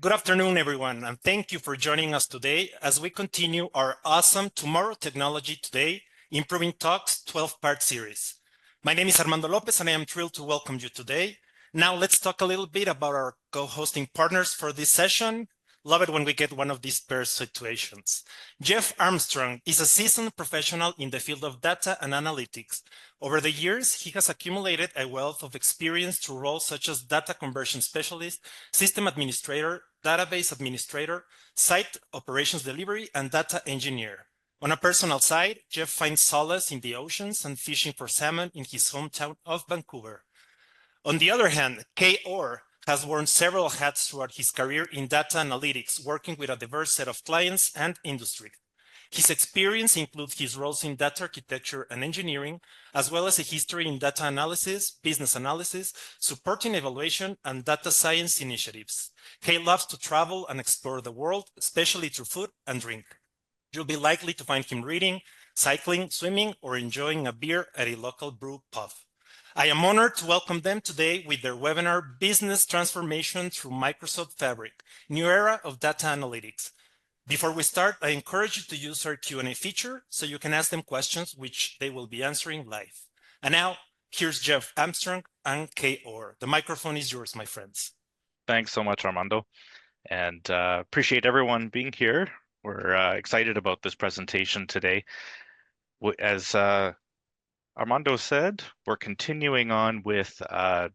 Good afternoon, everyone, and thank you for joining us today as we continue our awesome Tomorrow Technology Today Improving Talks 12-part series. My name is Armando Lopez, and I am thrilled to welcome you today. Now, let's talk a little bit about our co-hosting partners for this session. Love it when we get one of these pair situations. Jeff Armstrong is a seasoned professional in the field of data and analytics. Over the years, he has accumulated a wealth of experience through roles such as data conversion specialist, system administrator, database administrator, site operations delivery, and data engineer. On a personal side, Jeff finds solace in the oceans and fishing for salmon in his hometown of Vancouver. On the other hand, Kay Orr has worn several hats throughout his career in data analytics, working with a diverse set of clients and industry. His experience includes his roles in data architecture and engineering, as well as a history in data analysis, business analysis, supporting evaluation, and data science initiatives. Kay loves to travel and explore the world, especially through food and drink. You'll be likely to find him reading, cycling, swimming, or enjoying a beer at a local brew pub. I am honored to welcome them today with their webinar, Business Transformation Through Microsoft Fabric, New Era of Data Analytics. Before we start, I encourage you to use our Q&A feature so you can ask them questions which they will be answering live. And now, here's Jeff Armstrong and Kay Orr. The microphone is yours, my friends. Thanks so much, Armando, and appreciate everyone being here. We're excited about this presentation today. As Armando said, we're continuing on with the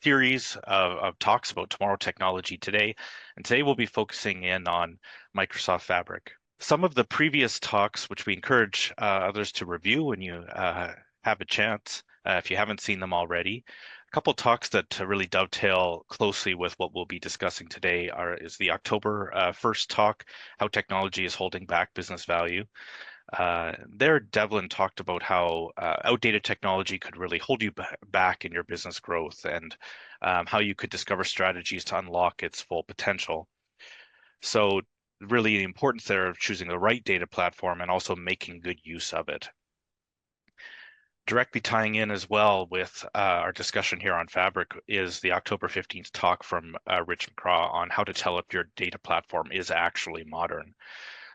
series of talks about tomorrow technology today, and today we'll be focusing in on Microsoft Fabric. Some of the previous talks, which we encourage others to review when you have a chance, if you haven't seen them already. A couple talks that really dovetail closely with what we'll be discussing today is the October 1st talk, How Technology is Holding Back Business Value. There, Devlin talked about how outdated technology could really hold you back in your business growth, and how you could discover strategies to unlock its full potential. So really the importance there of choosing the right data platform and also making good use of it. Directly tying in as well with our discussion here on Fabric is the October 15th talk from Rich McCraw on how to tell if your data platform is actually modern.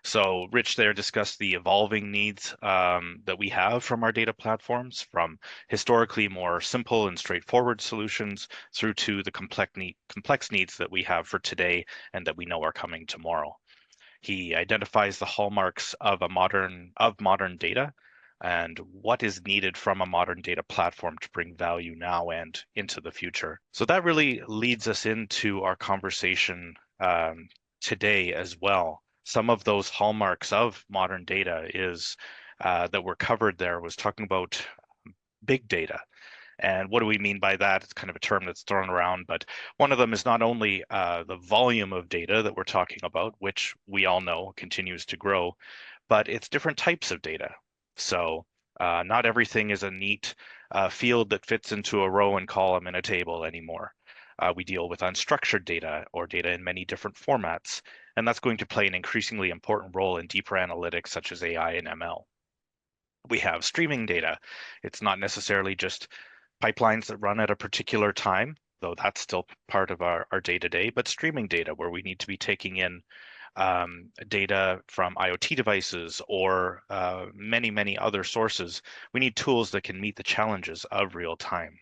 So Rich there discussed the evolving needs that we have from our data platforms, from historically more simple and straightforward solutions through to the complex needs that we have for today and that we know are coming tomorrow. He identifies the hallmarks of modern data and what is needed from a modern data platform to bring value now and into the future. So that really leads us into our conversation today as well. Some of those hallmarks of modern data is that were covered there was talking about big data. And what do we mean by that? It's kind of a term that's thrown around, but one of them is not only the volume of data that we're talking about, which we all know continues to grow, but it's different types of data. So not everything is a neat field that fits into a row and column in a table anymore. We deal with unstructured data or data in many different formats, and that's going to play an increasingly important role in deeper analytics such as AI and ML. We have streaming data. It's not necessarily just pipelines that run at a particular time, though that's still part of our day-to-day, but streaming data where we need to be taking in data from IoT devices or many, many other sources. We need tools that can meet the challenges of real time.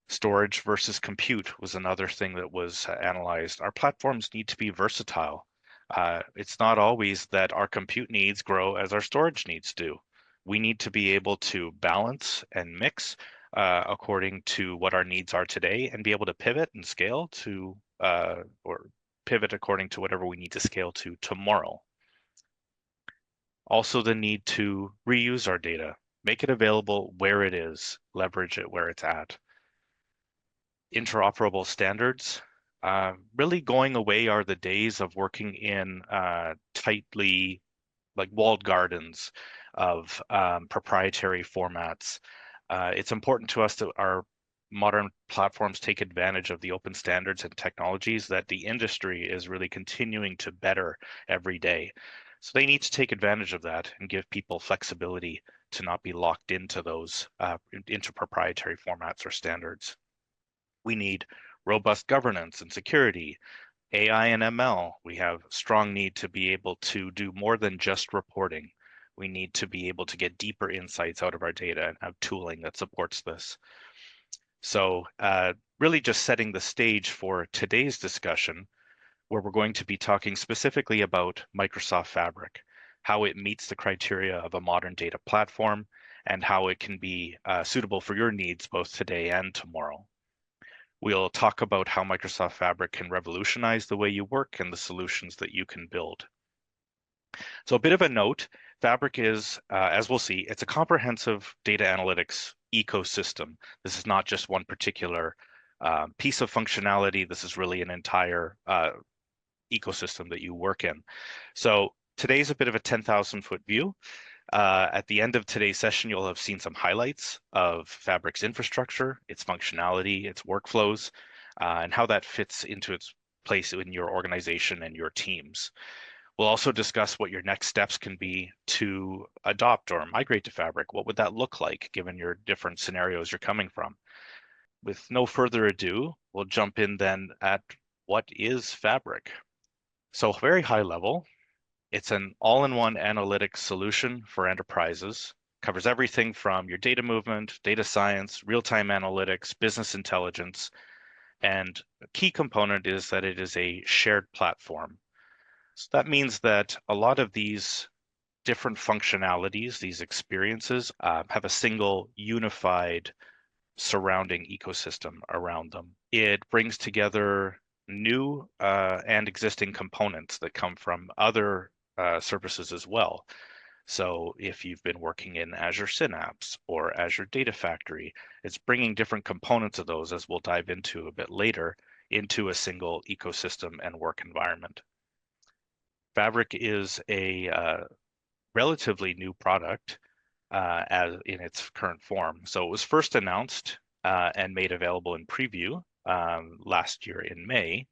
Storage versus compute was another thing that was analyzed. Our platforms need to be versatile. It's not always that our compute needs grow as our storage needs do. We need to be able to balance and mix according to what our needs are today and be able to pivot and scale to or pivot according to whatever we need to scale to tomorrow. Also the need to reuse our data, make it available where it is, leverage it where it's at. Interoperable standards. Really going away are the days of working in tightly like walled gardens of proprietary formats. It's important to us that our modern platforms take advantage of the open standards and technologies that the industry is really continuing to better every day. So they need to take advantage of that and give people flexibility to not be locked into those into proprietary formats or standards. We need robust governance and security, AI and ML. We have strong need to be able to do more than just reporting. We need to be able to get deeper insights out of our data and have tooling that supports this. So really just setting the stage for today's discussion, where we're going to be talking specifically about Microsoft Fabric, how it meets the criteria of a modern data platform, and how it can be suitable for your needs both today and tomorrow. We'll talk about how Microsoft Fabric can revolutionize the way you work and the solutions that you can build. So a bit of a note, Fabric is, as we'll see, it's a comprehensive data analytics ecosystem. This is not just one particular piece of functionality. This is really an entire ecosystem that you work in. So today's a bit of a 10,000-foot view. At the end of today's session, you'll have seen some highlights of Fabric's infrastructure, its functionality, its workflows, and how that fits into its place in your organization and your teams. We'll also discuss what your next steps can be to adopt or migrate to Fabric. What would that look like given your different scenarios you're coming from? With no further ado, we'll jump in then at what is Fabric. So very high level, it's an all-in-one analytics solution for enterprises, covers everything from your data movement, data science, real-time analytics, business intelligence, and a key component is that it is a shared platform. So that means that a lot of these different functionalities, these experiences, have a single unified surrounding ecosystem around them. It brings together new and existing components that come from other services as well. So if you've been working in Azure Synapse or Azure Data Factory, it's bringing different components of those, as we'll dive into a bit later, into a single ecosystem and work environment. Fabric is a relatively new product as in its current form. So it was first announced and made available in preview last year in May,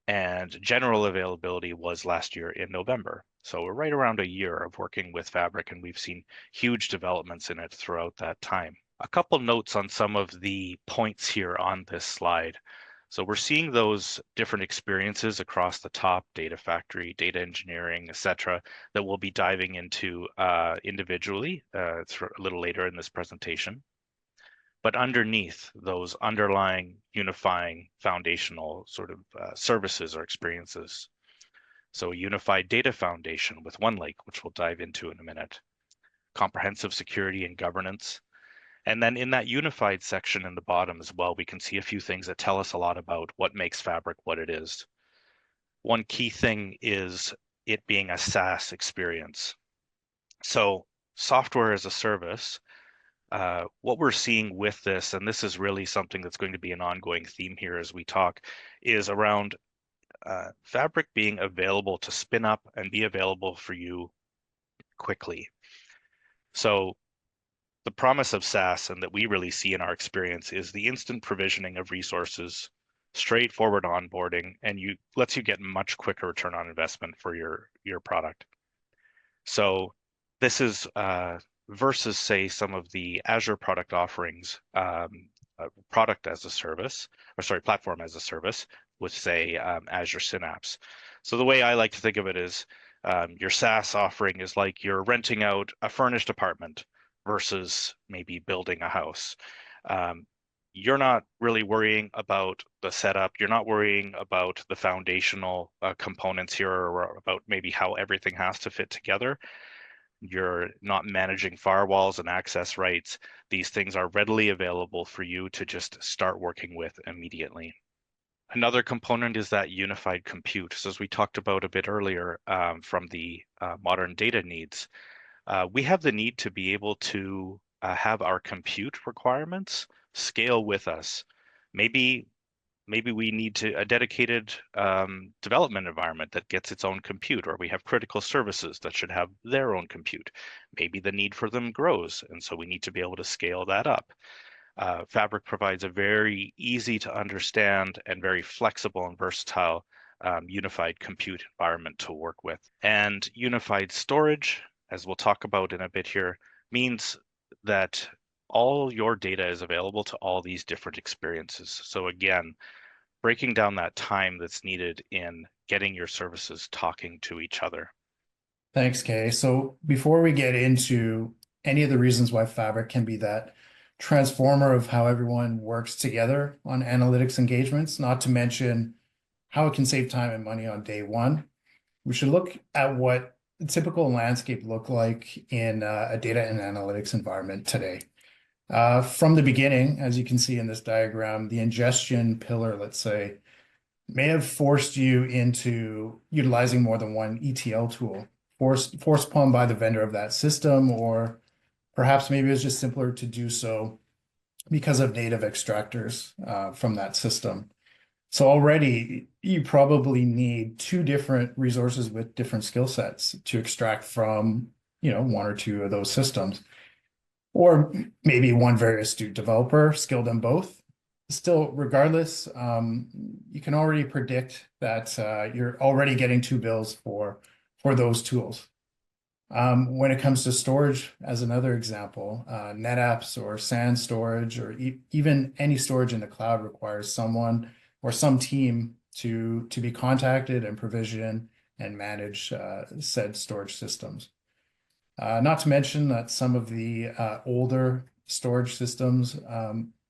and general availability was last year in November. So we're right around a year of working with Fabric, and we've seen huge developments in it throughout that time. A couple notes on some of the points here on this slide. So we're seeing those different experiences across the top, data factory, data engineering, etc., that we'll be diving into individually a little later in this presentation. But underneath those underlying unifying foundational sort of services or experiences. So a unified data foundation with OneLake, which we'll dive into in a minute, comprehensive security and governance. And then in that unified section in the bottom as well, we can see a few things that tell us a lot about what makes Fabric what it is. One key thing is it being a SaaS experience. So software as a service, what we're seeing with this, and this is really something that's going to be an ongoing theme here as we talk, is around Fabric being available to spin up and be available for you quickly. So the promise of SaaS, and that we really see in our experience, is the instant provisioning of resources, straightforward onboarding, and lets you get much quicker return on investment for your product. So this is versus, say, some of the Azure product offerings, product as a service, or sorry, platform as a service with, say, Azure Synapse. So the way I like to think of it is your SaaS offering is like you're renting out a furnished apartment versus maybe building a house. You're not really worrying about the setup. You're not worrying about the foundational components here, or about maybe how everything has to fit together. You're not managing firewalls and access rights. These things are readily available for you to just start working with immediately. Another component is that unified compute. So as we talked about a bit earlier from the modern data needs, we have the need to be able to have our compute requirements scale with us. Maybe we need a dedicated development environment that gets its own compute, or we have critical services that should have their own compute. Maybe the need for them grows, and so we need to be able to scale that up. Fabric provides a very easy to understand and very flexible and versatile unified compute environment to work with. And unified storage, as we'll talk about in a bit here, means that all your data is available to all these different experiences. So again, breaking down that time that's needed in getting your services talking to each other. Thanks, Kay. So before we get into any of the reasons why Fabric can be that transformer of how everyone works together on analytics engagements, not to mention how it can save time and money on day one, we should look at what the typical landscape look like in a data and analytics environment today. From the beginning, as you can see in this diagram, the ingestion pillar, let's say, may have forced you into utilizing more than one ETL tool, forced upon by the vendor of that system, or perhaps maybe it's just simpler to do so because of native extractors from that system. So already you probably need two different resources with different skill sets to extract from, one or two of those systems. Or maybe one very astute developer skilled in both. Still, regardless, you can already predict that you're already getting two bills for those tools. When it comes to storage, as another example, NetApps or SAN storage, or even any storage in the cloud requires someone or some team to be contacted and provision and manage said storage systems. Not to mention that some of the older storage systems,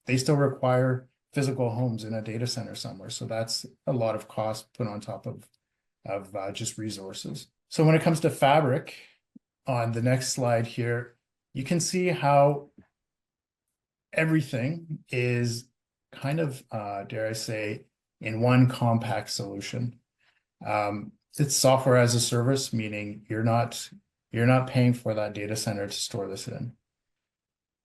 they still require physical homes in a data center somewhere. So that's a lot of cost put on top of just resources. So when it comes to Fabric, on the next slide here, you can see how everything is kind of, dare I say, in one compact solution. It's software as a service, meaning you're not paying for that data center to store this in.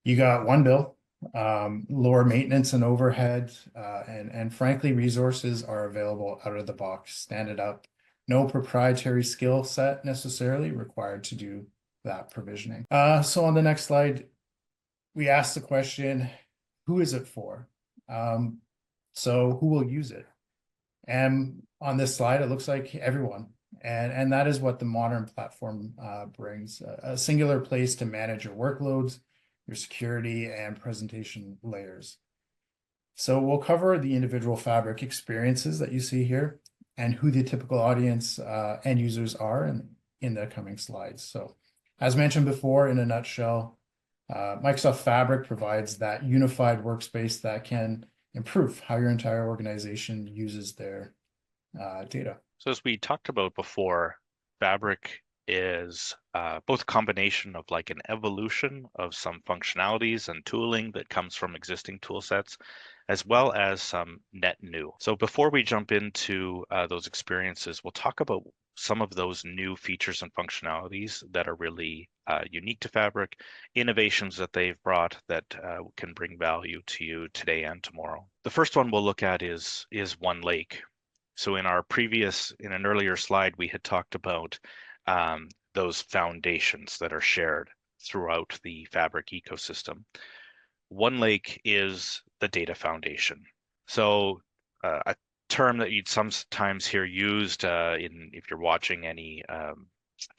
You got one bill, lower maintenance and overhead, and frankly, resources are available out of the box, standing up. No proprietary skill set necessarily required to do that provisioning. So on the next slide, we ask the question, who is it for? So who will use it? And on this slide, it looks like everyone. And that is what the modern platform brings, a singular place to manage your workloads, your security, and presentation layers. So we'll cover the individual Fabric experiences that you see here and who the typical audience end users are in the coming slides. So as mentioned before, in a nutshell, Microsoft Fabric provides that unified workspace that can improve how your entire organization uses their data. So as we talked about before, Fabric is both a combination of like an evolution of some functionalities and tooling that comes from existing tool sets, as well as some net new. So before we jump into those experiences, we'll talk about some of those new features and functionalities that are really unique to Fabric, innovations that they've brought that can bring value to you today and tomorrow. The first one we'll look at is One Lake. So in an earlier slide, we had talked about those foundations that are shared throughout the Fabric ecosystem. One Lake is the data foundation. So a term that you'd sometimes hear used if you're watching any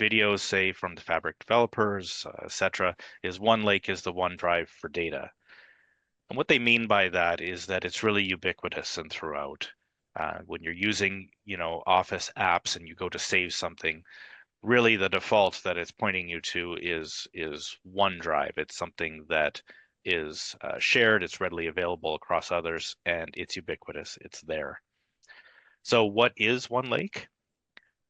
videos, say from the Fabric developers, etc., is One Lake is the OneDrive for data. And what they mean by that is that it's really ubiquitous and throughout. When you're using, Office apps and you go to save something, really the default that it's pointing you to is OneDrive. It's something that is shared, it's readily available across others, and it's ubiquitous. It's there. So what is One Lake?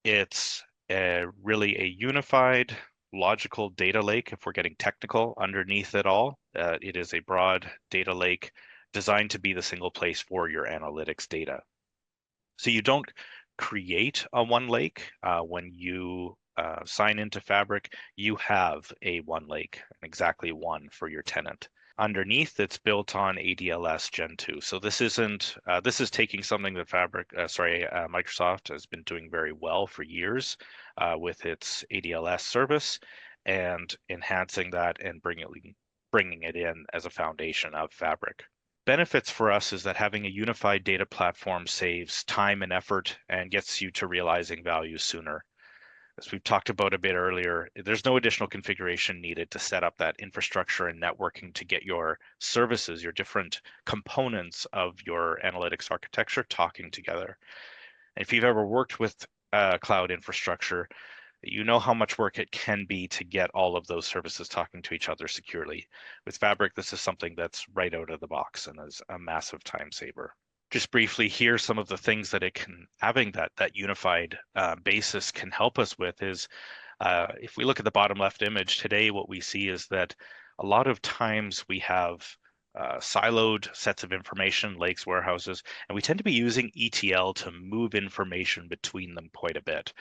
It's really a unified logical data lake, if we're getting technical underneath it all. It is a broad data lake designed to be the single place for your analytics data. So you don't create a One Lake when you sign into Fabric. You have a One Lake, exactly one for your tenant. Underneath, it's built on ADLS Gen 2. So this isn't. This is taking something that Microsoft has been doing very well for years with its ADLS service, and enhancing that and bringing it in as a foundation of Fabric. Benefits for us is that having a unified data platform saves time and effort and gets you to realizing value sooner. as we've talked about a bit earlier, there's no additional configuration needed to set up that infrastructure and networking to get your services, your different components of your analytics architecture talking together. And if you've ever worked with cloud infrastructure, you know how much work it can be to get all of those services talking to each other securely. With Fabric, this is something that's right out of the box and is a massive time saver. Just briefly, here's some of the things that it can, having that unified basis can help us with is, if we look at the bottom left image today, what we see is that a lot of times we have siloed sets of information, lakes, warehouses, and we tend to be using ETL to move information between them quite a bit.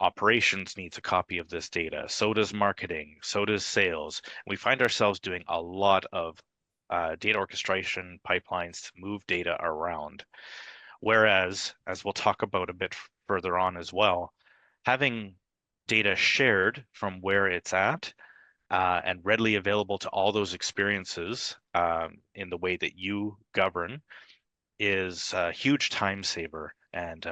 Operations needs a copy of this data, so does marketing, so does sales. We find ourselves doing a lot of data orchestration pipelines to move data around. Whereas, as we'll talk about a bit further on as well, having data shared from where it's at and readily available to all those experiences in the way that you govern is a huge time saver and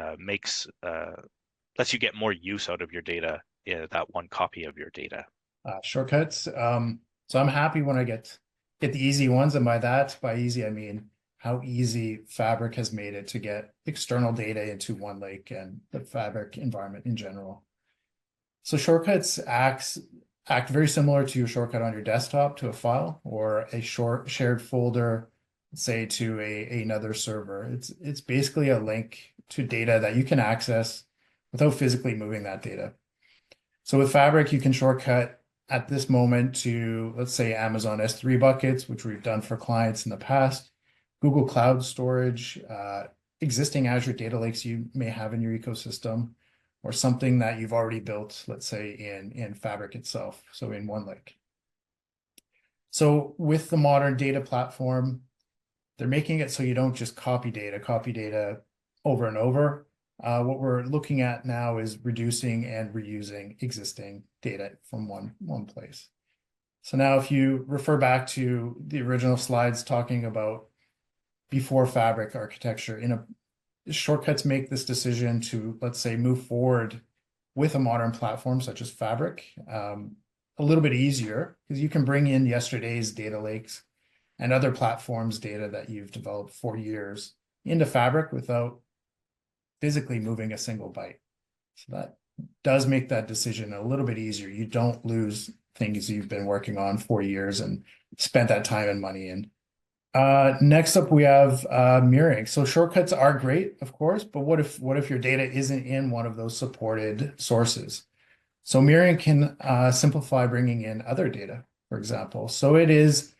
lets you get more use out of your data in that one copy of your data. Shortcuts. So I'm happy when I get the easy ones, and by easy I mean how easy Fabric has made it to get external data into OneLake and the Fabric environment in general. So shortcuts act very similar to your shortcut on your desktop to a file or a shared folder, say to another server. It's basically a link to data that you can access without physically moving that data. So with Fabric, you can shortcut at this moment to, let's say, Amazon S3 buckets, which we've done for clients in the past, Google Cloud Storage, existing Azure data lakes you may have in your ecosystem, or something that you've already built, let's say, in Fabric itself, so in OneLake. So with the modern data platform, they're making it so you don't just copy data over and over. What we're looking at now is reducing and reusing existing data from one place. So now if you refer back to the original slides talking about before Fabric architecture, shortcuts make this decision to, let's say, move forward with a modern platform such as Fabric a little bit easier, because you can bring in yesterday's data lakes and other platforms' data that you've developed for years into Fabric without physically moving a single byte. So that does make that decision a little bit easier. You don't lose things you've been working on for years and spent that time and money in. Next up, we have mirroring. So shortcuts are great, of course, but what if your data isn't in one of those supported sources? So mirroring can simplify bringing in other data, for example. So it is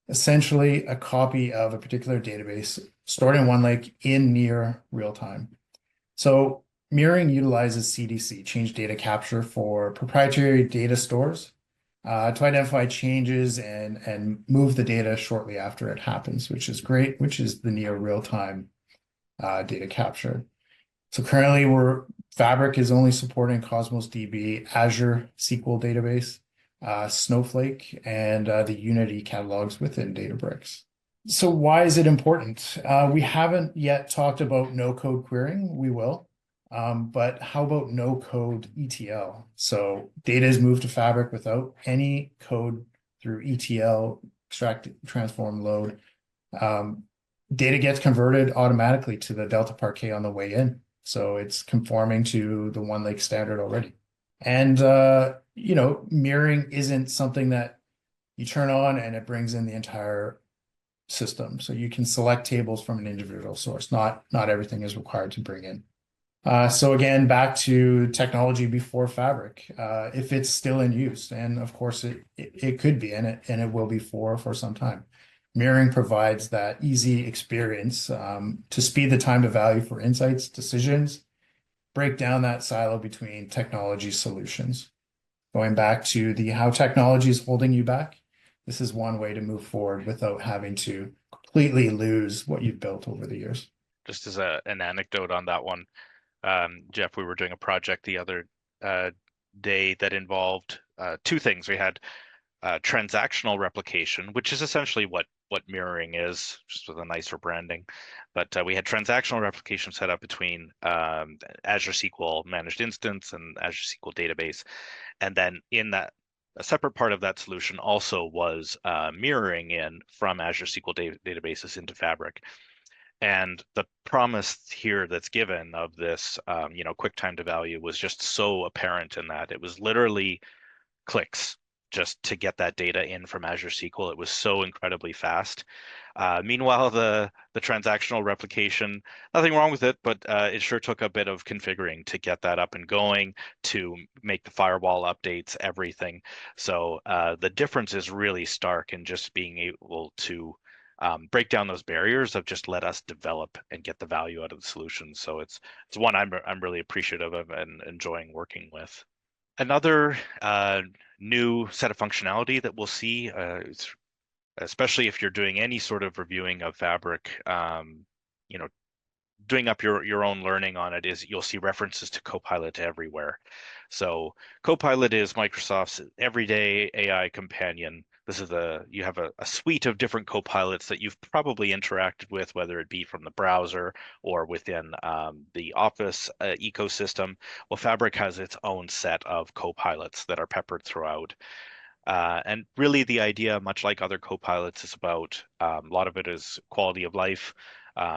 essentially a copy of a particular database stored in OneLake in near real time. So mirroring utilizes CDC, change data capture, for proprietary data stores to identify changes and move the data shortly after it happens, which is great, which is the near real-time data capture. So currently Fabric is only supporting Cosmos DB, Azure SQL database, Snowflake, and the Unity catalogs within Databricks. So why is it important? We haven't yet talked about no-code querying. We will. But how about no-code ETL? So data is moved to Fabric without any code through ETL, extract, transform, load. Data gets converted automatically to the Delta Parquet on the way in. So it's conforming to the OneLake standard already. And, mirroring isn't something that you turn on and it brings in the entire system. So you can select tables from an individual source. Not everything is required to bring in. So again, back to technology before Fabric, if it's still in use, and of course it could be, and it will be for some time. Mirroring provides that easy experience to speed the time to value for insights, decisions, break down that silo between technology solutions. Going back to how technology is holding you back, this is one way to move forward without having to completely lose what you've built over the years. Just as an anecdote on that one, Jeff, we were doing a project the other day that involved two things. We had transactional replication, which is essentially what mirroring is, just with a nicer branding. But we had transactional replication set up between Azure SQL Managed Instance and Azure SQL Database. And then in that, a separate part of that solution also was mirroring in from Azure SQL databases into Fabric. And the promise here that's given of this, quick time to value was just so apparent in that it was literally clicks just to get that data in from Azure SQL. It was so incredibly fast. Meanwhile, the transactional replication, nothing wrong with it, but it sure took a bit of configuring to get that up and going, to make the firewall updates, everything. So the difference is really stark in just being able to break down those barriers of just let us develop and get the value out of the solution. So it's one I'm really appreciative of and enjoying working with. Another new set of functionality that we'll see, especially if you're doing any sort of reviewing of Fabric, doing up your own learning on it, is you'll see references to CoPilot everywhere. So CoPilot is Microsoft's everyday AI companion. You have a suite of different copilots that you've probably interacted with, whether it be from the browser or within the Office ecosystem. Well, Fabric has its own set of copilots that are peppered throughout. And really the idea, much like other copilots, is about a lot of it is quality of life,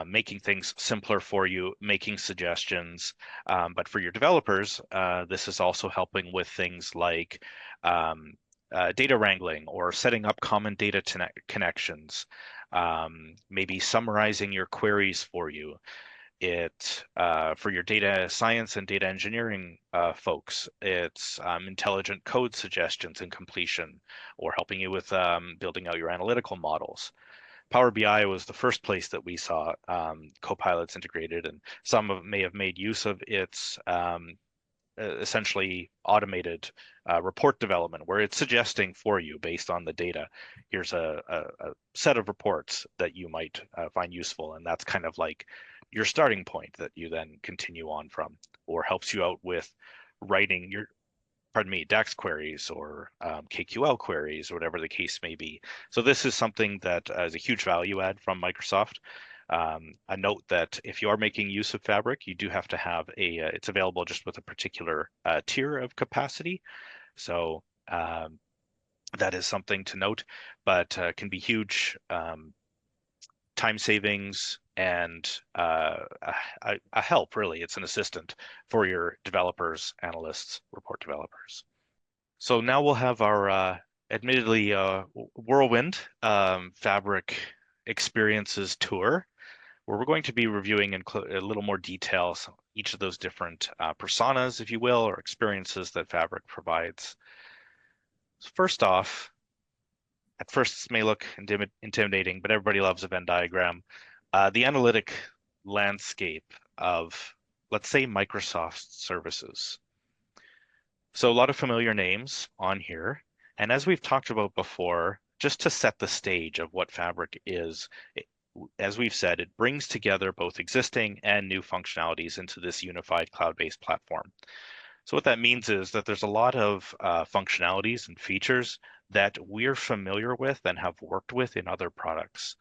making things simpler for you, making suggestions. But for your developers, this is also helping with things like data wrangling or setting up common data connections, maybe summarizing your queries for you. For your data science and data engineering folks, it's intelligent code suggestions and completion, or helping you with building out your analytical models. Power BI was the first place that we saw copilots integrated, and some may have made use of its essentially automated report development, where it's suggesting for you based on the data, here's a set of reports that you might find useful, and that's kind of like your starting point that you then continue on from, or helps you out with writing your DAX queries or KQL queries, or whatever the case may be. So this is something that is a huge value add from Microsoft. A note that if you are making use of Fabric, you do have to have it's available just with a particular tier of capacity. So that is something to note, but can be huge time savings and a help, really. It's an assistant for your developers, analysts, report developers. So now we'll have our admittedly Whirlwind Fabric experiences tour, where we're going to be reviewing in a little more detail each of those different personas, if you will, or experiences that Fabric provides. So first off, at first this may look intimidating, but everybody loves a Venn diagram. The analytic landscape of, let's say, Microsoft services. So a lot of familiar names on here. And as we've talked about before, just to set the stage of what Fabric is, as we've said, it brings together both existing and new functionalities into this unified cloud-based platform. So what that means is that there's a lot of functionalities and features that we're familiar with and have worked with in other products.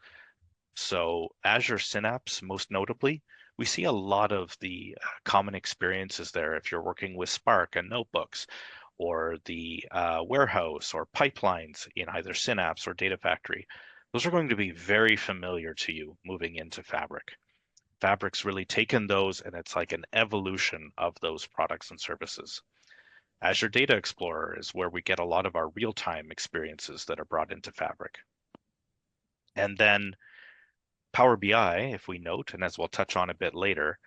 So Azure Synapse, most notably, we see a lot of the common experiences there if you're working with Spark and notebooks, or the warehouse or pipelines in either Synapse or Data Factory. Those are going to be very familiar to you moving into Fabric. Fabric's really taken those, and it's like an evolution of those products and services. Azure Data Explorer is where we get a lot of our real-time experiences that are brought into Fabric. And then Power BI, if we note, and as we'll touch on a bit later,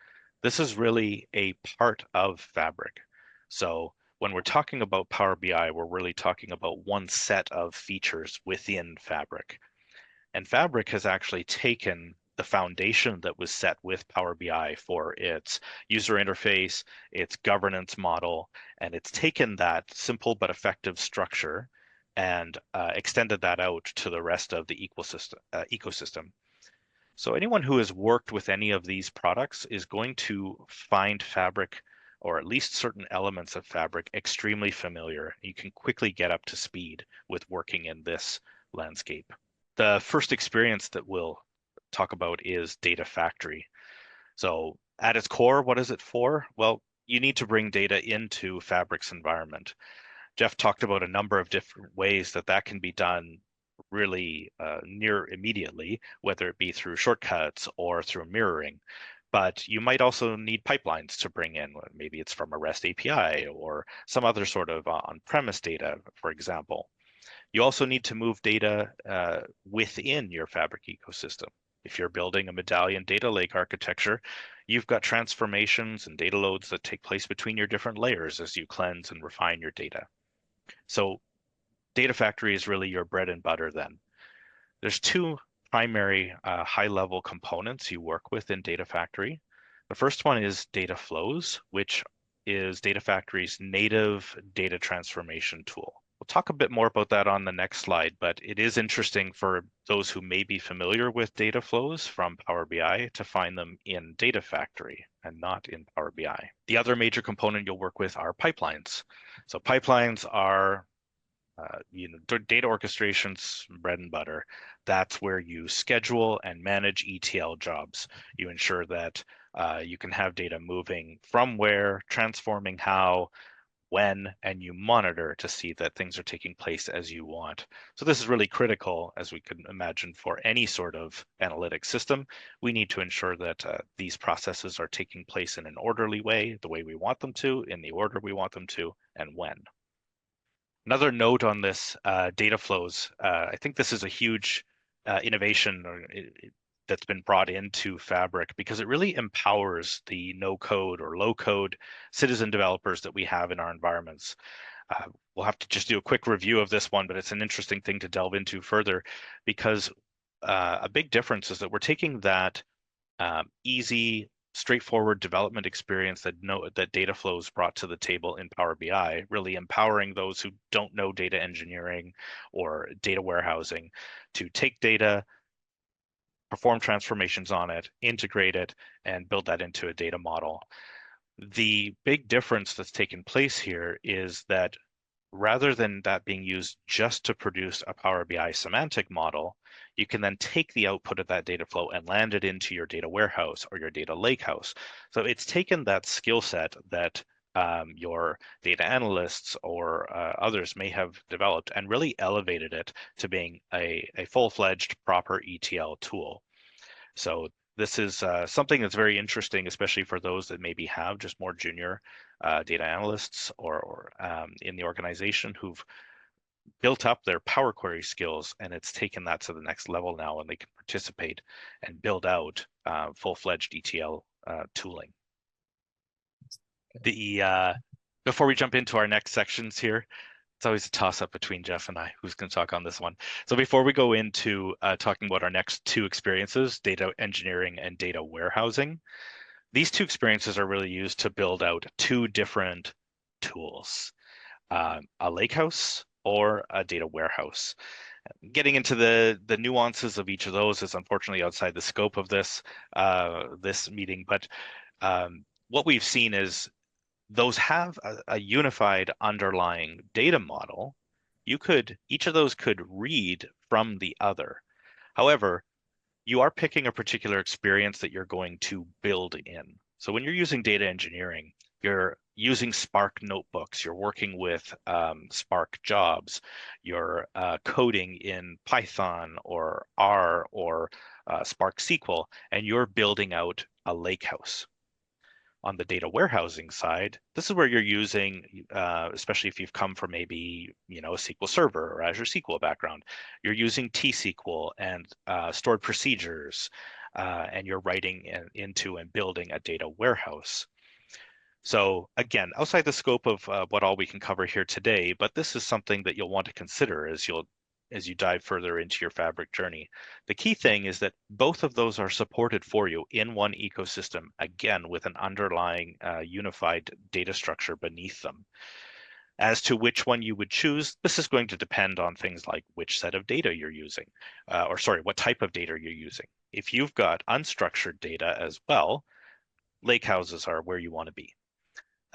this is really a part of Fabric. So when we're talking about Power BI, we're really talking about one set of features within Fabric. And Fabric has actually taken the foundation that was set with Power BI for its user interface, its governance model, and it's taken that simple but effective structure and extended that out to the rest of the ecosystem. So anyone who has worked with any of these products is going to find Fabric or at least certain elements of Fabric, extremely familiar. You can quickly get up to speed with working in this landscape. The first experience that we'll talk about is Data Factory. So at its core, what is it for? Well, you need to bring data into Fabric's environment. Jeff talked about a number of different ways that that can be done really near immediately, whether it be through shortcuts or through mirroring. But you might also need pipelines to bring in. Maybe it's from a REST API or some other sort of on-premise data, for example. You also need to move data within your Fabric ecosystem. If you're building a medallion data lake architecture, you've got transformations and data loads that take place between your different layers as you cleanse and refine your data. So Data Factory is really your bread and butter then. There's two primary high-level components you work with in Data Factory. The first one is data flows, which is Data Factory's native data transformation tool. We'll talk a bit more about that on the next slide, but it is interesting for those who may be familiar with data flows from Power BI to find them in Data Factory and not in Power BI. The other major component you'll work with are pipelines. So pipelines are data orchestration's bread and butter. That's where you schedule and manage ETL jobs. You ensure that you can have data moving from where, transforming how, when, and you monitor to see that things are taking place as you want. So this is really critical, as we could imagine, for any sort of analytic system. We need to ensure that these processes are taking place in an orderly way, the way we want them to, in the order we want them to, and when. Another note on this data flows, I think this is a huge innovation that's been brought into Fabric because it really empowers the no-code or low-code citizen developers that we have in our environments. We'll have to just do a quick review of this one, but it's an interesting thing to delve into further because a big difference is that we're taking that easy, straightforward development experience that data flows brought to the table in Power BI, really empowering those who don't know data engineering or data warehousing to take data, perform transformations on it, integrate it, and build that into a data model. The big difference that's taken place here is that rather than that being used just to produce a Power BI semantic model, you can then take the output of that data flow and land it into your data warehouse or your data lakehouse. So it's taken that skill set that your data analysts or others may have developed and really elevated it to being a full-fledged proper ETL tool. So this is something that's very interesting, especially for those that maybe have just more junior data analysts or in the organization who've built up their Power Query skills, and it's taken that to the next level now, and they can participate and build out full-fledged ETL tooling. Before we jump into our next sections here, it's always a toss-up between Jeff and I, who's going to talk on this one. So before we go into talking about our next two experiences, data engineering and data warehousing, these two experiences are really used to build out two different tools, a lakehouse or a data warehouse. Getting into the nuances of each of those is unfortunately outside the scope of this meeting, but what we've seen is those have a unified underlying data model. Each of those could read from the other. However, you are picking a particular experience that you're going to build in. So when you're using data engineering, you're using Spark notebooks, you're working with Spark jobs, you're coding in Python or R or Spark SQL, and you're building out a lakehouse. On the data warehousing side, this is where you're using, especially if you've come from maybe a SQL Server or Azure SQL background, you're using T-SQL and stored procedures, and you're writing into and building a data warehouse. So again, outside the scope of what all we can cover here today, but this is something that you'll want to consider as you dive further into your Fabric journey. The key thing is that both of those are supported for you in one ecosystem, again, with an underlying unified data structure beneath them. As to which one you would choose, this is going to depend on things like which set of data you're using, what type of data you're using. If you've got unstructured data as well, lakehouses are where you want to be.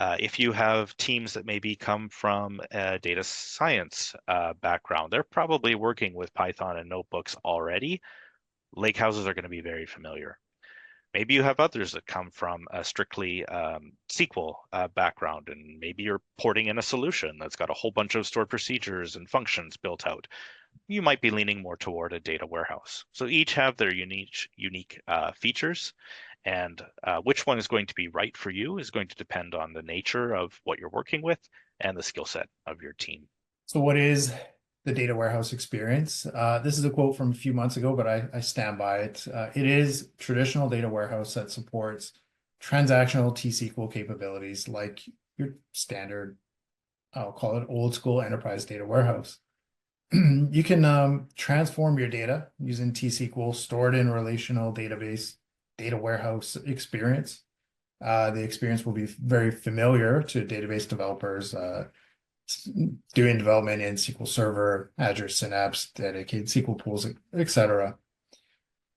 If you have teams that maybe come from a data science background, they're probably working with Python and notebooks already. Lakehouses are going to be very familiar. Maybe you have others that come from a strictly SQL background, and maybe you're porting in a solution that's got a whole bunch of stored procedures and functions built out. You might be leaning more toward a data warehouse. So each have their unique features, and which one is going to be right for you is going to depend on the nature of what you're working with and the skill set of your team. So what is the data warehouse experience? This is a quote from a few months ago, but I stand by it. It is traditional data warehouse that supports transactional T-SQL capabilities like your standard, I'll call it old school enterprise data warehouse. You can transform your data using T-SQL stored in relational database data warehouse experience. The experience will be very familiar to database developers doing development in SQL Server, Azure Synapse, dedicated SQL pools, etc.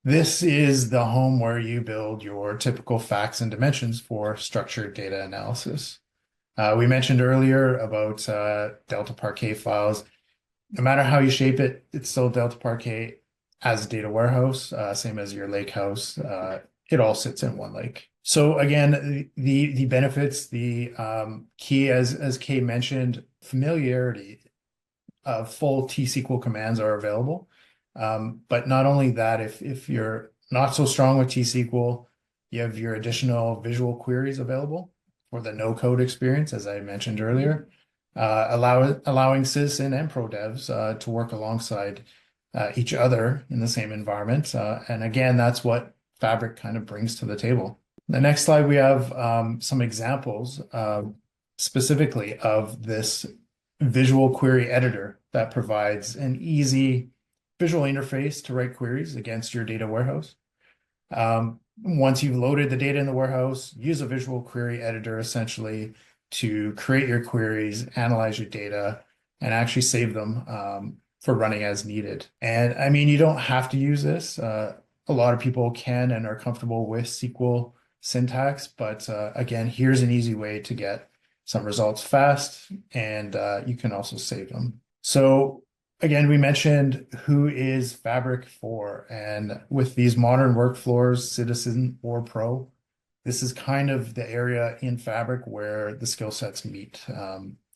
This is the home where you build your typical facts and dimensions for structured data analysis. We mentioned earlier about Delta Parquet files. No matter how you shape it, it's still Delta Parquet as a data warehouse, same as your lake house. It all sits in one lake. So again, the benefits, the key, as Kay mentioned, familiarity of full T-SQL commands are available. But not only that, if you're not so strong with T-SQL, you have your additional visual queries available for the no-code experience, as I mentioned earlier, allowing citizen and pro devs to work alongside each other in the same environment. And again, that's what Fabric kind of brings to the table. The next slide, we have some examples specifically of this visual query editor that provides an easy visual interface to write queries against your data warehouse. Once you've loaded the data in the warehouse, use a visual query editor essentially to create your queries, analyze your data, and actually save them for running as needed. And I mean, you don't have to use this. A lot of people can and are comfortable with SQL syntax, but again, here's an easy way to get some results fast, and you can also save them. So again, we mentioned who is Fabric for, and with these modern workflows, citizen or pro, this is kind of the area in Fabric where the skill sets meet.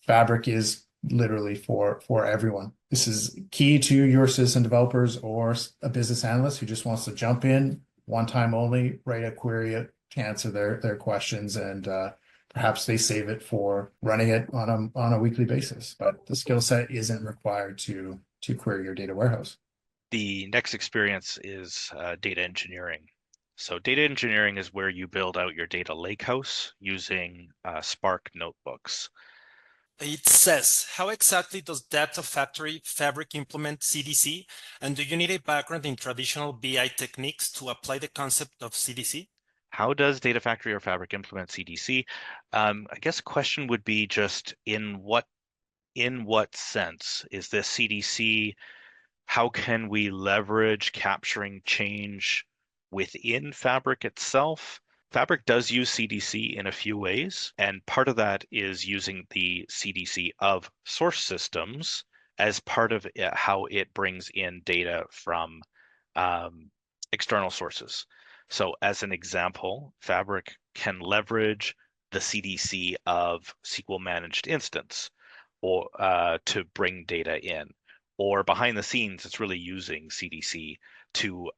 Fabric is literally for everyone. This is key to your citizen developers or a business analyst who just wants to jump in one time only, write a query to answer their questions, and perhaps they save it for running it on a weekly basis. But the skill set isn't required to query your data warehouse. The next experience is data engineering. So data engineering is where you build out your data lakehouse using Spark notebooks. It says, how exactly does Data Factory Fabric implement CDC? And do you need a background in traditional BI techniques to apply the concept of CDC? How does Data Factory or Fabric implement CDC? I guess the question would be just in what sense is this CDC? How can we leverage capturing change within Fabric itself? Fabric does use CDC in a few ways, and part of that is using the CDC of source systems as part of how it brings in data from external sources. So as an example, Fabric can leverage the CDC of SQL managed instance or to bring data in. Or behind the scenes, it's really using CDC to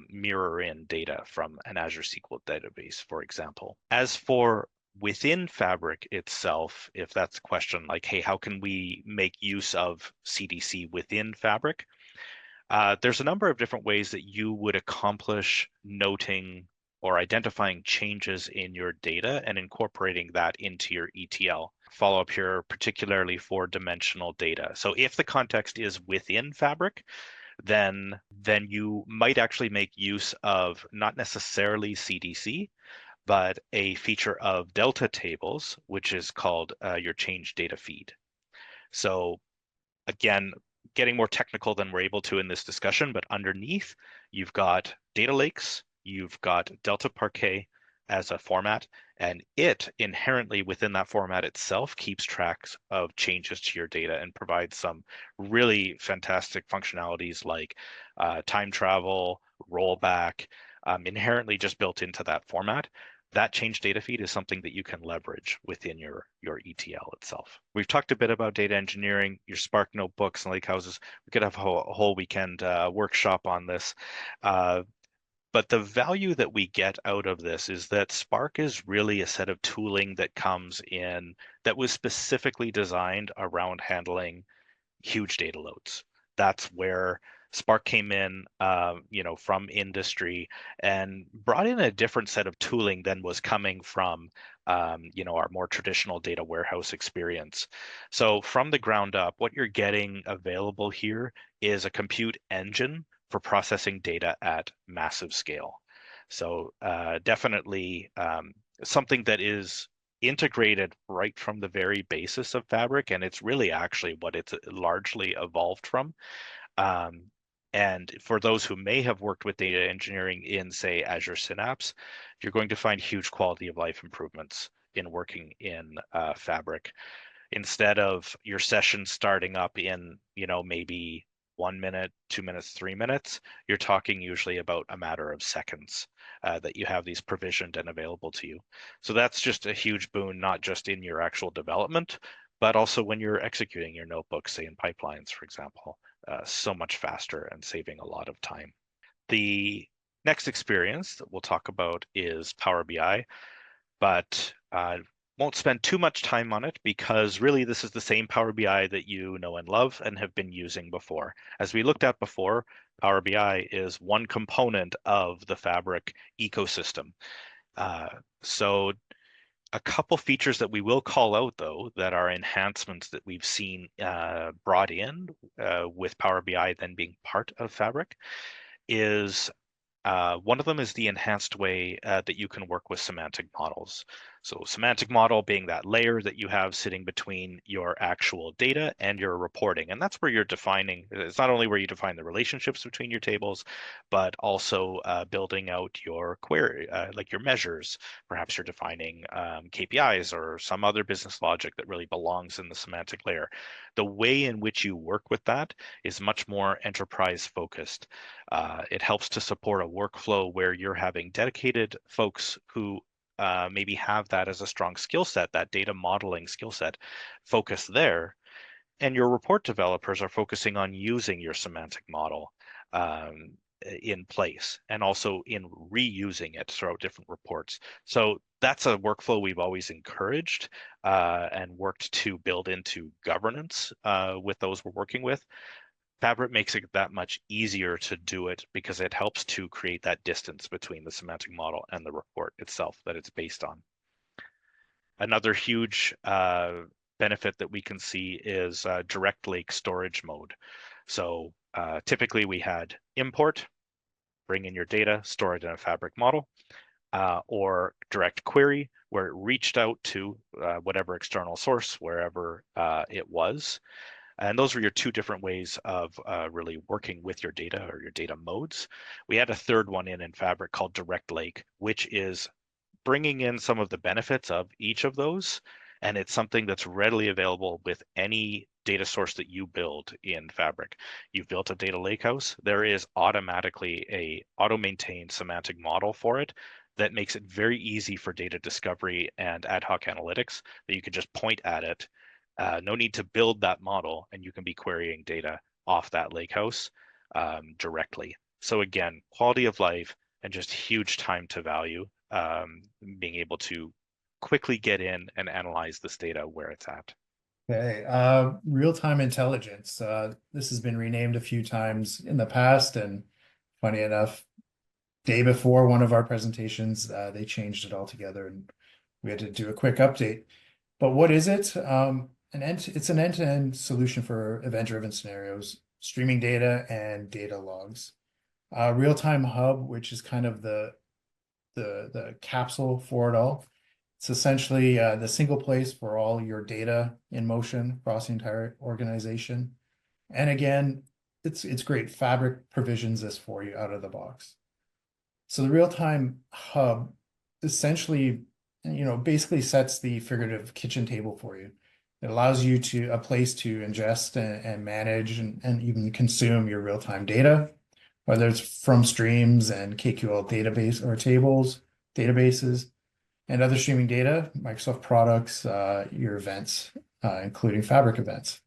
mirror in data from an Azure SQL database, for example. As for within Fabric itself, if that's a question like, hey, how can we make use of CDC within Fabric? There's a number of different ways that you would accomplish noting or identifying changes in your data and incorporating that into your ETL. Follow up here, particularly for dimensional data. So if the context is within Fabric, then you might actually make use of not necessarily CDC, but a feature of Delta tables, which is called your change data feed. So again, getting more technical than we're able to in this discussion, but underneath, you've got data lakes, you've got Delta Parquet, as a format, and it inherently within that format itself keeps tracks of changes to your data and provides some really fantastic functionalities like time travel, rollback, inherently just built into that format. That change data feed is something that you can leverage within your ETL itself. We've talked a bit about data engineering, your Spark notebooks and lakehouses. We could have a whole weekend workshop on this. But the value that we get out of this is that Spark is really a set of tooling that comes in that was specifically designed around handling huge data loads. That's where Spark came in, from industry and brought in a different set of tooling than was coming from, our more traditional data warehouse experience. So from the ground up, what you're getting available here is a compute engine for processing data at massive scale. So definitely something that is integrated right from the very basis of Fabric, and it's really actually what it's largely evolved from. And for those who may have worked with data engineering in, say, Azure Synapse, you're going to find huge quality of life improvements in working in Fabric. Instead of your session starting up in, maybe 1 minute, 2 minutes, 3 minutes, you're talking usually about a matter of seconds that you have these provisioned and available to you. So that's just a huge boon, not just in your actual development, but also when you're executing your notebooks, say in pipelines, for example, so much faster and saving a lot of time. The next experience that we'll talk about is Power BI, but won't spend too much time on it because really this is the same Power BI that you know and love and have been using before. As we looked at before, Power BI is one component of the Fabric ecosystem. So a couple features that we will call out, though, that are enhancements that we've seen brought in with Power BI then being part of Fabric is one of them is the enhanced way that you can work with semantic models. So semantic model being that layer that you have sitting between your actual data and your reporting. And that's where you're defining, it's not only where you define the relationships between your tables, but also building out your query, like your measures. Perhaps you're defining KPIs or some other business logic that really belongs in the semantic layer. The way in which you work with that is much more enterprise focused. It helps to support a workflow where you're having dedicated folks who maybe have that as a strong skill set, that data modeling skill set, focus there. And your report developers are focusing on using your semantic model in place and also in reusing it throughout different reports. So that's a workflow we've always encouraged and worked to build into governance with those we're working with. Fabric makes it that much easier to do it because it helps to create that distance between the semantic model and the report itself that it's based on. Another huge benefit that we can see is direct lake storage mode. So typically we had import, bring in your data, store it in a Fabric model, or direct query, where it reached out to whatever external source, wherever it was. And those were your two different ways of really working with your data or your data modes. We had a third one in Fabric called Direct Lake, which is bringing in some of the benefits of each of those. And it's something that's readily available with any data source that you build in Fabric. You've built a data lakehouse, there is automatically a auto-maintained semantic model for it that makes it very easy for data discovery and ad hoc analytics that you can just point at it. No need to build that model, and you can be querying data off that lakehouse directly. So again, quality of life and just huge time to value, being able to quickly get in and analyze this data where it's at. Okay, real-time intelligence. This has been renamed a few times in the past, and funny enough, day before one of our presentations, they changed it altogether, and we had to do a quick update. But what is it? It's an end-to-end solution for event-driven scenarios, streaming data and data logs. Real-time hub, which is kind of the capsule for it all. It's essentially the single place for all your data in motion across the entire organization. And again, it's great. Fabric provisions this for you out of the box. So the real-time hub essentially, basically sets the figurative kitchen table for you. It allows you a place to ingest and manage and even consume your real-time data, whether it's from streams and KQL database or databases, and other streaming data, Microsoft products, your events, including Fabric events.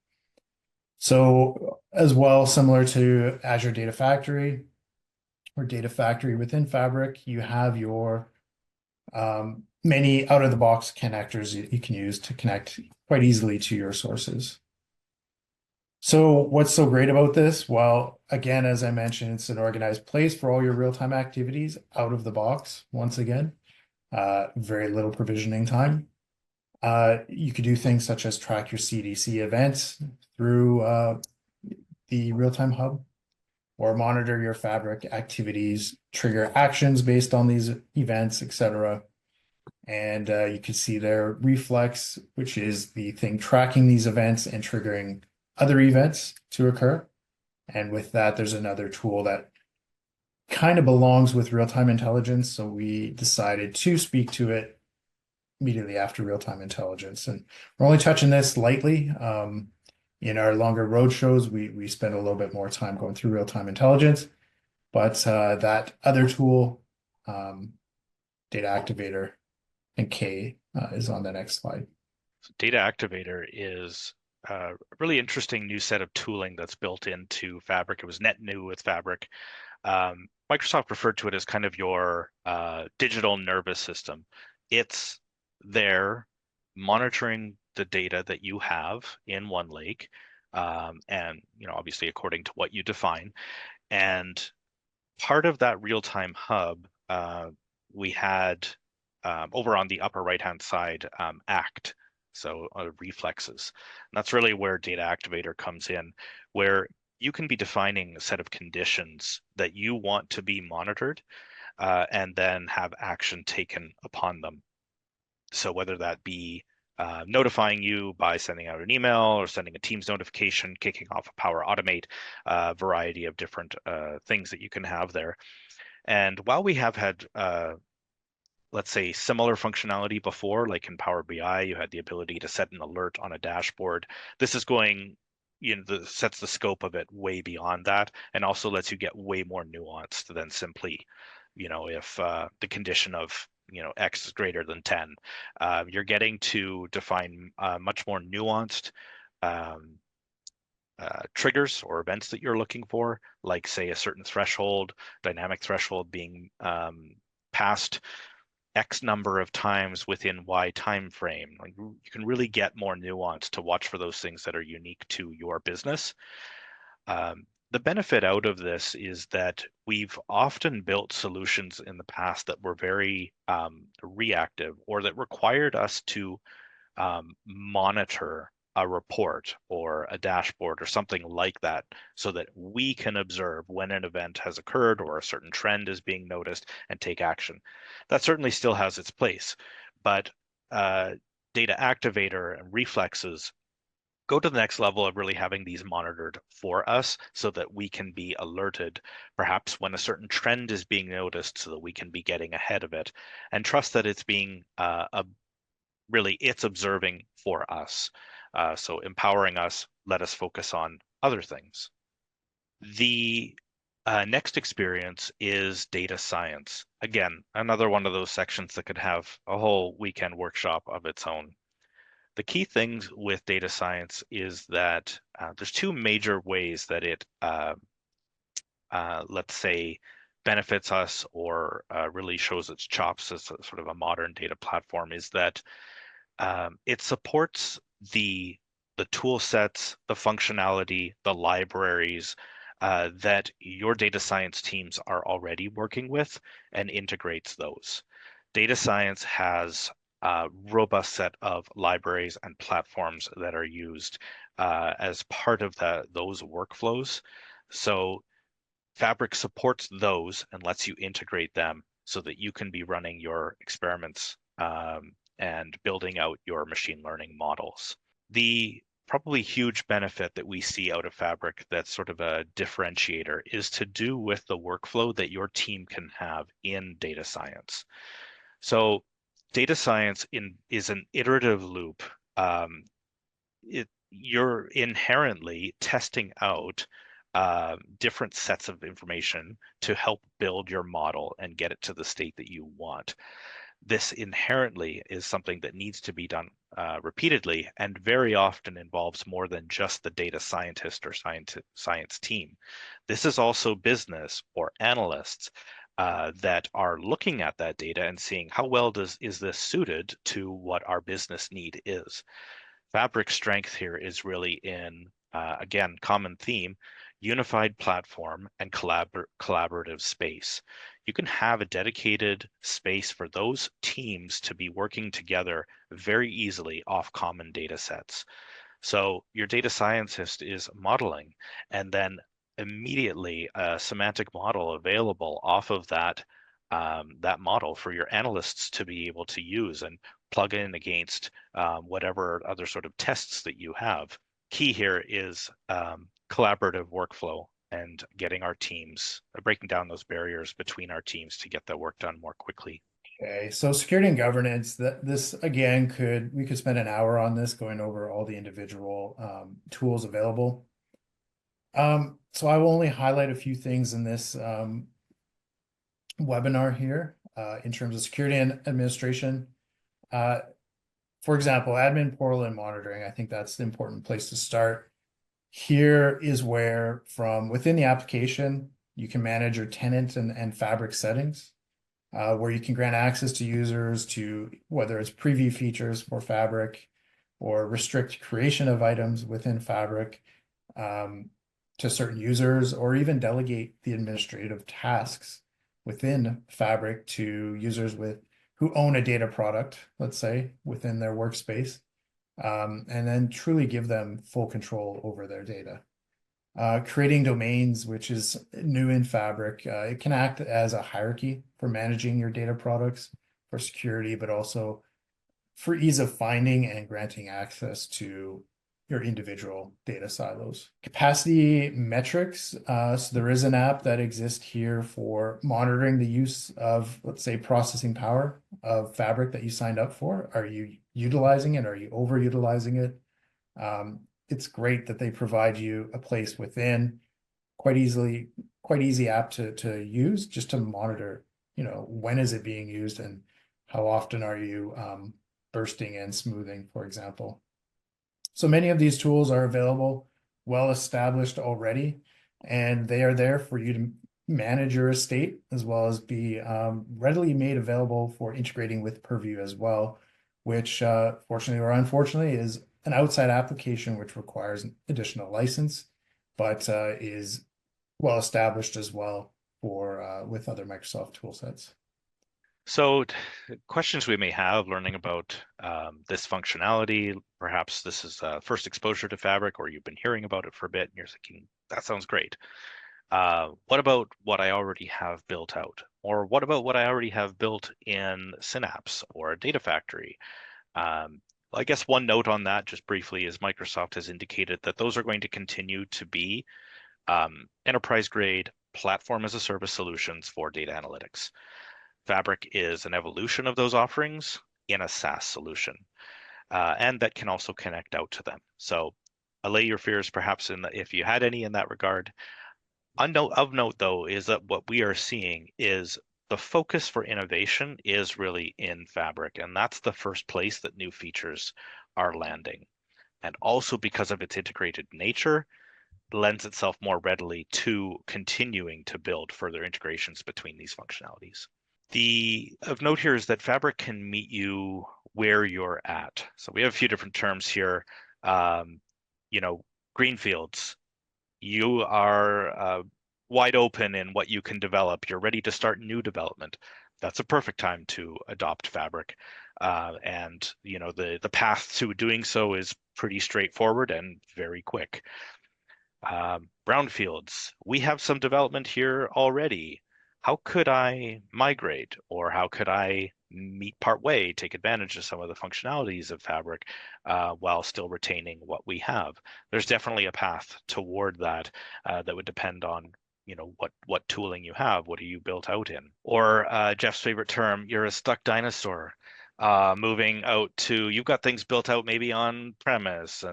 So as well, similar to Azure Data Factory or Data Factory within Fabric, you have your many out-of-the-box connectors you can use to connect quite easily to your sources. So what's so great about this? Well, again, as I mentioned, it's an organized place for all your real-time activities out of the box. Once again, very little provisioning time. You could do things such as track your CDC events through the real-time hub, or monitor your Fabric activities, trigger actions based on these events, etc. And you can see there Reflex, which is the thing tracking these events and triggering other events to occur. And with that, there's another tool that kind of belongs with real-time intelligence. So we decided to speak to it immediately after real-time intelligence. And we're only touching this lightly. In our longer road shows, we spend a little bit more time going through real-time intelligence. But that other tool, Data Activator and K, is on the next slide. So Data Activator is a really interesting new set of tooling that's built into Fabric. It was net new with Fabric. Microsoft referred to it as kind of your digital nervous system. It's there monitoring the data that you have in OneLake, and obviously according to what you define. And part of that real-time hub, we had over on the upper right-hand side, ACT, so reflexes. And that's really where Data Activator comes in, where you can be defining a set of conditions that you want to be monitored, and then have action taken upon them. So whether that be notifying you by sending out an email or sending a Teams notification, kicking off a Power Automate, variety of different things that you can have there. And while we have had let's say similar functionality before, like in Power BI, you had the ability to set an alert on a dashboard. This is going, sets the scope of it way beyond that, and also lets you get way more nuanced than simply, if the condition of X is greater than 10. You're getting to define much more nuanced triggers or events that you're looking for, like say a certain threshold, dynamic threshold being passed X number of times within Y time frame. Like you can really get more nuance to watch for those things that are unique to your business. The benefit out of this is that we've often built solutions in the past that were very reactive, or that required us to monitor a report or a dashboard or something like that, so that we can observe when an event has occurred or a certain trend is being noticed and take action. That certainly still has its place, but Data Activator and Reflexes go to the next level of really having these monitored for us so that we can be alerted perhaps when a certain trend is being noticed, so that we can be getting ahead of it and trust that it's being it's observing for us. So empowering us, let us focus on other things. The next experience is data science. Again, another one of those sections that could have a whole weekend workshop of its own. The key things with data science is that there's two major ways that it, let's say, benefits us or really shows its chops as a sort of a modern data platform, is that it supports the tool sets, the functionality, the libraries that your data science teams are already working with, and integrates those. Data science has a robust set of libraries and platforms that are used as part of those workflows. So Fabric supports those and lets you integrate them so that you can be running your experiments and building out your machine learning models. The probably huge benefit that we see out of Fabric that's sort of a differentiator is to do with the workflow that your team can have in data science. So data science is an iterative loop. You're inherently testing out different sets of information to help build your model and get it to the state that you want. This inherently is something that needs to be done repeatedly and very often involves more than just the data scientist or science team. This is also business or analysts that are looking at that data and seeing how well is this suited to what our business need is. Fabric's strength here is really in, again, common theme, unified platform and collaborative space. You can have a dedicated space for those teams to be working together very easily off common data sets. So your data scientist is modeling, and then immediately a semantic model available off of that model for your analysts to be able to use and plug in against whatever other sort of tests that you have. Key here is collaborative workflow and getting our teams, breaking down those barriers between our teams to get the work done more quickly. Okay, so security and governance, this again we could spend an hour on this going over all the individual tools available. So I will only highlight a few things in this webinar here in terms of security and administration. For example, admin portal and monitoring, I think that's the important place to start. Here is where from within the application, you can manage your tenant and Fabric settings, where you can grant access to users to whether it's preview features for Fabric or restrict creation of items within Fabric to certain users, or even delegate the administrative tasks within Fabric to users who own a data product, let's say, within their workspace, and then truly give them full control over their data. Creating domains, which is new in Fabric, it can act as a hierarchy for managing your data products for security, but also for ease of finding and granting access to your individual data silos. Capacity metrics. So there is an app that exists here for monitoring the use of, let's say, processing power of Fabric that you signed up for. Are you utilizing it? Are you overutilizing it? It's great that they provide you a place within quite easy app to use just to monitor, when is it being used and how often are you bursting and smoothing, for example. So many of these tools are available, well established already, and they are there for you to manage your estate as well as be readily made available for integrating with Purview as well, which fortunately or unfortunately is an outside application which requires an additional license, but is well established as well for with other Microsoft tool sets. So questions we may have learning about this functionality, perhaps this is first exposure to Fabric, or you've been hearing about it for a bit and you're thinking, that sounds great. What about what I already have built out? Or what about what I already have built in Synapse or a Data Factory? I guess one note on that just briefly is Microsoft has indicated that those are going to continue to be enterprise grade platform as a service solutions for data analytics. Fabric is an evolution of those offerings in a SaaS solution, and that can also connect out to them. So allay your fears perhaps if you had any in that regard. Of note, though, is that what we are seeing is the focus for innovation is really in Fabric, and that's the first place that new features are landing. And also because of its integrated nature, lends itself more readily to continuing to build further integrations between these functionalities. Of note here is that Fabric can meet you where you're at. So we have a few different terms here. Greenfields. You are wide open in what you can develop. You're ready to start new development. That's a perfect time to adopt Fabric. And the path to doing so is pretty straightforward and very quick. Brownfields. We have some development here already. How could I migrate, or how could I meet partway, take advantage of some of the functionalities of Fabric while still retaining what we have? There's definitely a path toward that that would depend on what tooling you have, what are you built out in? Or Jeff's favorite term, you're a stuck dinosaur. Moving out to, you've got things built out maybe on premise,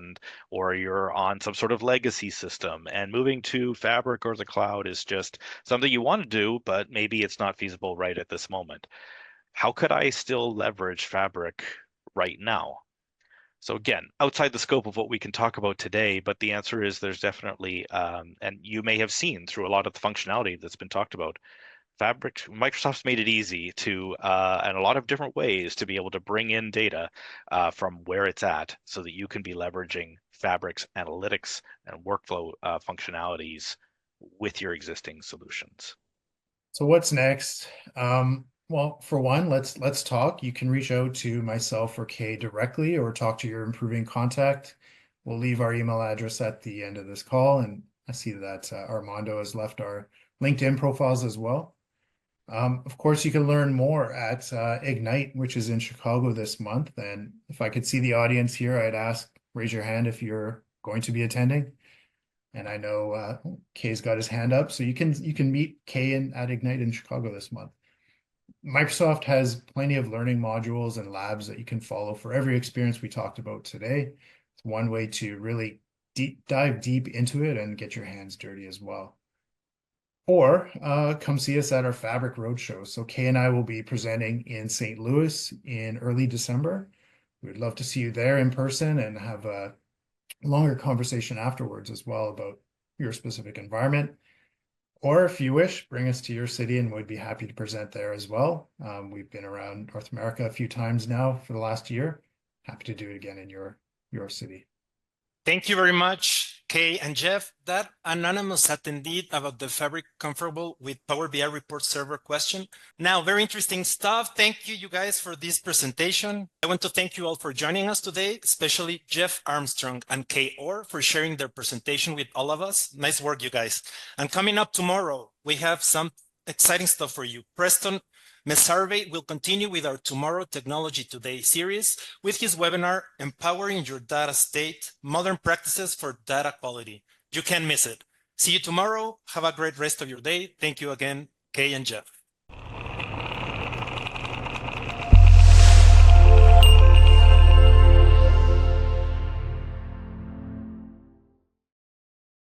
or you're on some sort of legacy system, and moving to Fabric or the cloud is just something you want to do, but maybe it's not feasible right at this moment. How could I still leverage Fabric right now? So again, outside the scope of what we can talk about today, but the answer is there's definitely, and you may have seen through a lot of the functionality that's been talked about, Microsoft's made it easy to, in a lot of different ways, to be able to bring in data from where it's at so that you can be leveraging Fabric's analytics and workflow functionalities with your existing solutions. So what's next? Well, for one, let's talk. You can reach out to myself or Kay directly, or talk to your improving contact. We'll leave our email address at the end of this call, and I see that Armando has left our LinkedIn profiles as well. Of course, you can learn more at Ignite, which is in Chicago this month. And if I could see the audience here, I'd ask, raise your hand if you're going to be attending. And I know Kay's got his hand up, so you can meet Kay at Ignite in Chicago this month. Microsoft has plenty of learning modules and labs that you can follow for every experience we talked about today. It's one way to really dive deep into it and get your hands dirty as well. Or come see us at our Fabric Roadshow. So Kay and I will be presenting in St. Louis in early December. We'd love to see you there in person and have a longer conversation afterwards as well about your specific environment. Or if you wish, bring us to your city and we'd be happy to present there as well. We've been around North America a few times now for the last year. Happy to do it again in your city. Thank you very much, Kay and Jeff. That anonymous attendee about the Fabric comfortable with Power BI report server question. Now, very interesting stuff. Thank you, you guys, for this presentation. I want to thank you all for joining us today, especially Jeff Armstrong and Kay Orr for sharing their presentation with all of us. Nice work, you guys. And coming up tomorrow, we have some exciting stuff for you. Preston Mesarve will continue with our Tomorrow Technology Today series with his webinar, Empowering Your Data State, Modern Practices for Data Quality. You can't miss it. See you tomorrow. Have a great rest of your day. Thank you again, Kay and Jeff.